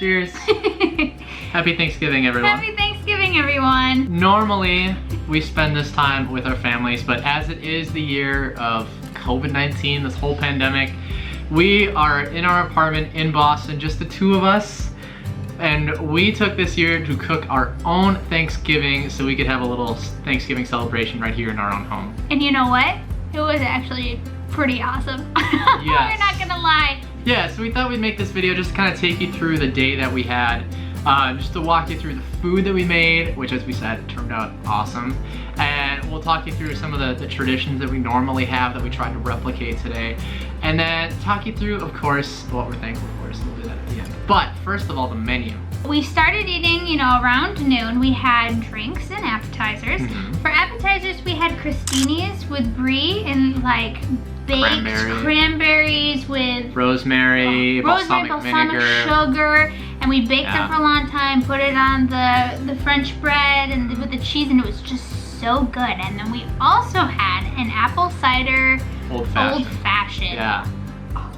Cheers. Happy Thanksgiving, everyone. Happy Thanksgiving, everyone. Normally, we spend this time with our families, but as it is the year of COVID-19, this whole pandemic, we are in our apartment in Boston, just the two of us. And we took this year to cook our own Thanksgiving so we could have a little Thanksgiving celebration right here in our own home. And you know what? It was actually pretty awesome. Yes. We're not gonna lie. Yeah, so we thought we'd make this video just to kind of take you through the day that we had, just to walk you through the food that we made, which, as we said, turned out awesome. And we'll talk you through some of the traditions that we normally have that we tried to replicate today. And then talk you through, of course, what we're thankful for, so we'll do that at the end. But first of all, the menu. We started eating, around noon. We had drinks and appetizers. For appetizers, we had crostinis with brie and like baked cranberries with rosemary, balsamic vinegar, sugar, and we baked them for a long time. Put it on the French bread and with the cheese, and it was just so good. And then we also had an apple cider old fashioned. Yeah.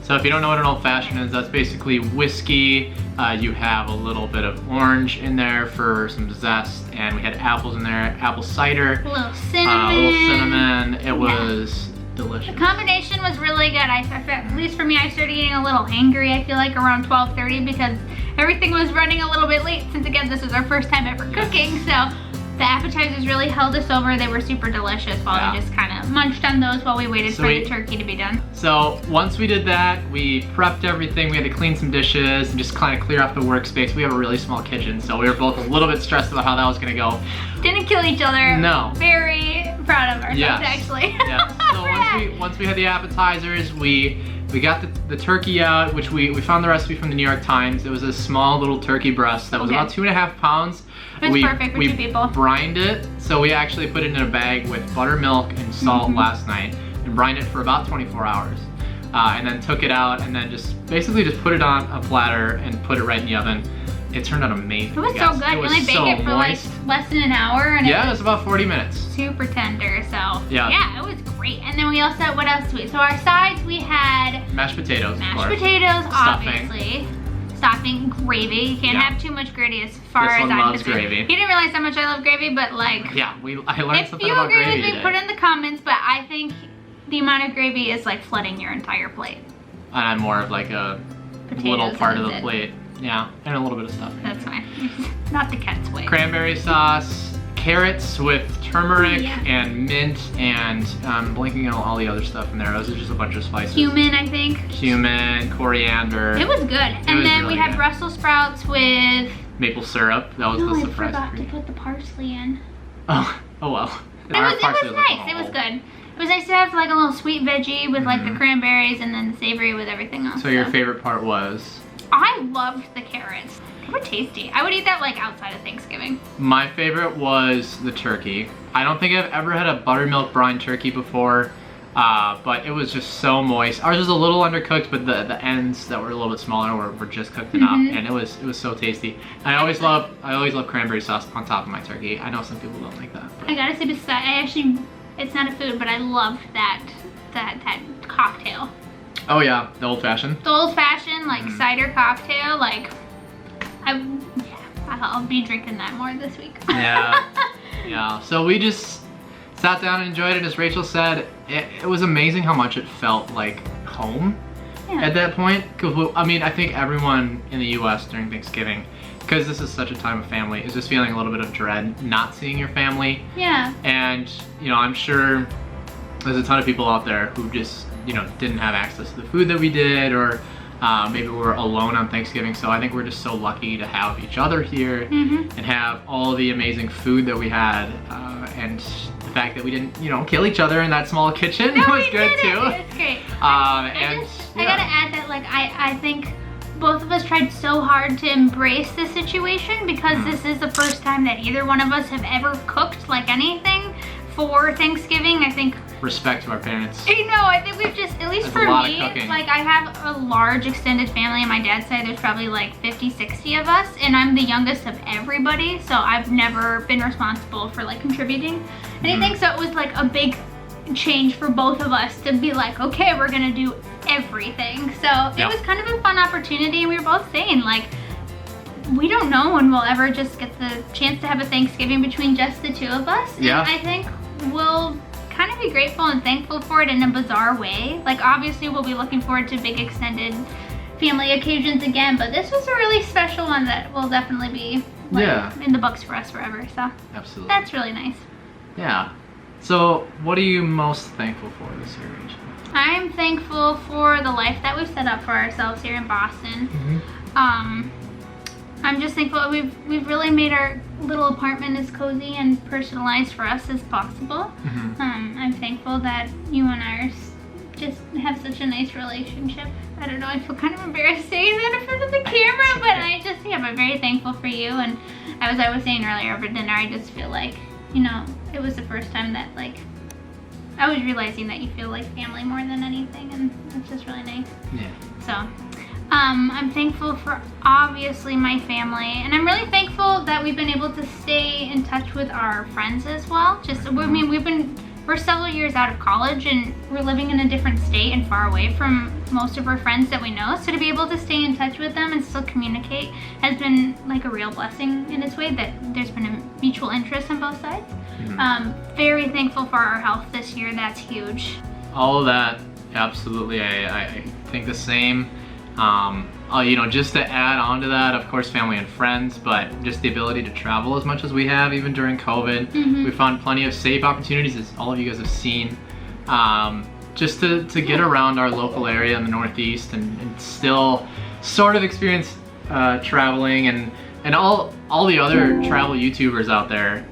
So if you don't know what an old fashioned is, that's basically whiskey. You have a little bit of orange in there for some zest, and we had apples in there, apple cider, a little cinnamon. It was delicious. The combination was really good. At least for me, I started getting a little hangry, I feel like, around 12:30 because everything was running a little bit late since, again, this was our first time ever cooking. So the appetizers really held us over. They were super delicious while we just kind of munched on those while we waited for the turkey to be done. So once we did that, we prepped everything. We had to clean some dishes and just kind of clear off the workspace. We have a really small kitchen, so we were both a little bit stressed about how that was gonna go. Didn't kill each other. No. Very proud of ourselves, actually. Yeah. So once we had the appetizers, we got the turkey out, which we found the recipe from the New York Times. It was a small little turkey breast that was about 2.5 pounds. It was perfect for two people. We brined it, so we actually put it in a bag with buttermilk and salt last night and brined it for about 24 hours. And then took it out and then basically just put it on a platter and put it right in the oven. It turned out amazing. It was so good. You only baked it for moist. like less than an hour. And it was about 40 minutes. Super tender, so yeah, it was great. And then we also had, what else did we? So our sides, we had mashed potatoes, potatoes, obviously. Stuffing, gravy. You can't have too much gravy as far as I'm concerned. Gravy. You didn't realize how much I love gravy, but like, I learned something about gravy today. If you agree with me, put it in the comments, but I think the amount of gravy is like flooding your entire plate. And I'm more of like a little part of the plate. Yeah, and a little bit of stuffing. That's fine. Not the cat's way. Cranberry sauce, carrots with turmeric and mint, and blanking on all the other stuff in there. Those are just a bunch of spices. Cumin, I think. Cumin, coriander. It was good. And then we had Brussels sprouts with maple syrup. That was the surprise. I forgot to put the parsley in. Oh well. It was nice. It was good. It was nice to have like a little sweet veggie with like the cranberries and then the savory with everything else. So your favorite part was? I loved the carrots. They were tasty. I would eat that like outside of Thanksgiving. My favorite was the turkey. I don't think I've ever had a buttermilk-brined turkey before, but it was just so moist. Ours was a little undercooked, but the ends that were a little bit smaller were just cooked enough, and it was so tasty. I always love cranberry sauce on top of my turkey. I know some people don't like that. I gotta say, it's not a food, but I loved that cocktail. Oh yeah, the old fashioned. The old fashioned like cider cocktail, like I'll be drinking that more this week. Yeah. So we just sat down and enjoyed it. As Rachel said, it was amazing how much it felt like home at that point. Because I think everyone in the U.S. during Thanksgiving, because this is such a time of family, is just feeling a little bit of dread not seeing your family. Yeah. And I'm sure there's a ton of people out there who just didn't have access to the food that we did, or maybe we were alone on Thanksgiving. So I think we're just so lucky to have each other here and have all the amazing food that we had, and the fact that we didn't kill each other in that small kitchen was good too. It was great. I gotta add that I think both of us tried so hard to embrace the situation, because this is the first time that either one of us have ever cooked like anything for Thanksgiving. I think respect to our parents. I think we've just, at least for me, like I have a large extended family on my dad's side. There's probably like 50-60 of us, and I'm the youngest of everybody, so I've never been responsible for like contributing anything. So it was like a big change for both of us to be like, okay, we're gonna do everything. So it was kind of a fun opportunity, and we were both saying like, we don't know when we'll ever just get the chance to have a Thanksgiving between just the two of us. And I think we'll kind of be grateful and thankful for it in a bizarre way. Like, obviously we'll be looking forward to big extended family occasions again, but this was a really special one that will definitely be in the books for us forever. So absolutely, that's really nice. Yeah. So what are you most thankful for this year, Rachel? I'm thankful for the life that we've set up for ourselves here in Boston. I'm just thankful we've really made our little apartment as cozy and personalized for us as possible. I'm thankful that you and I are just have such a nice relationship. I don't know, I feel kind of embarrassed saying that in front of the camera, but I'm very thankful for you. And as I was saying earlier over dinner, I just feel like, you know, it was the first time that like I was realizing that you feel like family more than anything, and it's just really nice. Yeah. So I'm thankful for obviously my family, and I'm really thankful that we've been able to stay in touch with our friends as well. I mean, we're several years out of college and we're living in a different state and far away from most of our friends that we know. So to be able to stay in touch with them and still communicate has been like a real blessing in its way, that there's been a mutual interest on both sides. Very thankful for our health this year. That's huge. All of that, absolutely. I think the same. You know, just to add on to that, of course, family and friends, but just the ability to travel as much as we have, even during COVID. We found plenty of safe opportunities, as all of you guys have seen, just to get around our local area in the Northeast and still sort of experience traveling and all the other travel YouTubers out there.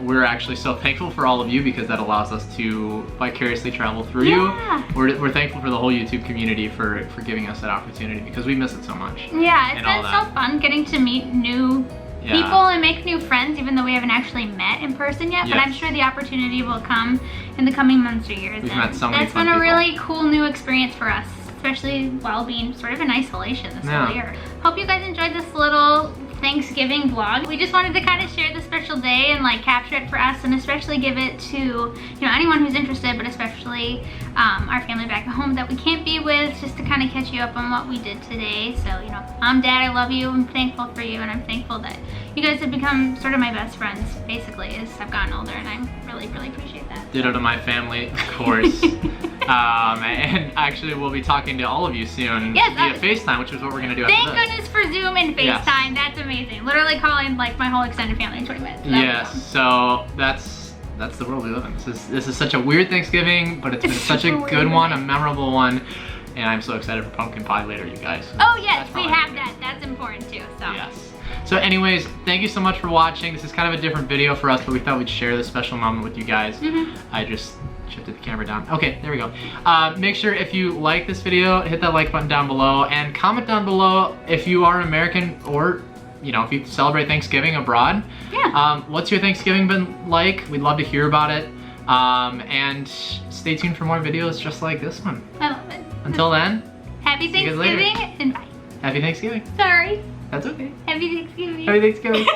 We're actually so thankful for all of you, because that allows us to vicariously travel through you. We're thankful for the whole YouTube community for giving us that opportunity, because we miss it so much. Yeah, it's been so fun getting to meet new people and make new friends, even though we haven't actually met in person yet. But I'm sure the opportunity will come in the coming months or years. We've met so many That's been a really cool new experience for us, especially while being sort of in isolation this whole year. Hope you guys enjoyed this little Thanksgiving vlog. We just wanted to kind of share the special day and like capture it for us, and especially give it to, you know, anyone who's interested, but especially our family back at home that we can't be with, just to kind of catch you up on what we did today. So, you know, Mom, Dad, I love you. I'm thankful for you, and I'm thankful that you guys have become sort of my best friends, basically, as I've gotten older, and I really, really appreciate that. Ditto to my family, of course. And actually, we'll be talking to all of you soon via FaceTime, which is what we're going to do after this. Thank goodness for Zoom and FaceTime. That's amazing. Literally calling like my whole extended family in 20 minutes. Yes, so that's the world we live in. This is such a weird Thanksgiving, but it's been such a good one, a memorable one. And I'm so excited for pumpkin pie later, you guys. Oh yes, we have that. That's important too. So. Yes. So anyways, thank you so much for watching. This is kind of a different video for us, but we thought we'd share this special moment with you guys. I just shifted the camera down. Okay, there we go. Make sure if you like this video, hit that like button down below, and comment down below if you are American, or you know, if you celebrate Thanksgiving abroad. What's your Thanksgiving been like? We'd love to hear about it. And stay tuned for more videos just like this one. I love it. Until then, happy Thanksgiving and bye. Happy Thanksgiving. Sorry. That's okay. Happy Thanksgiving. Happy Thanksgiving.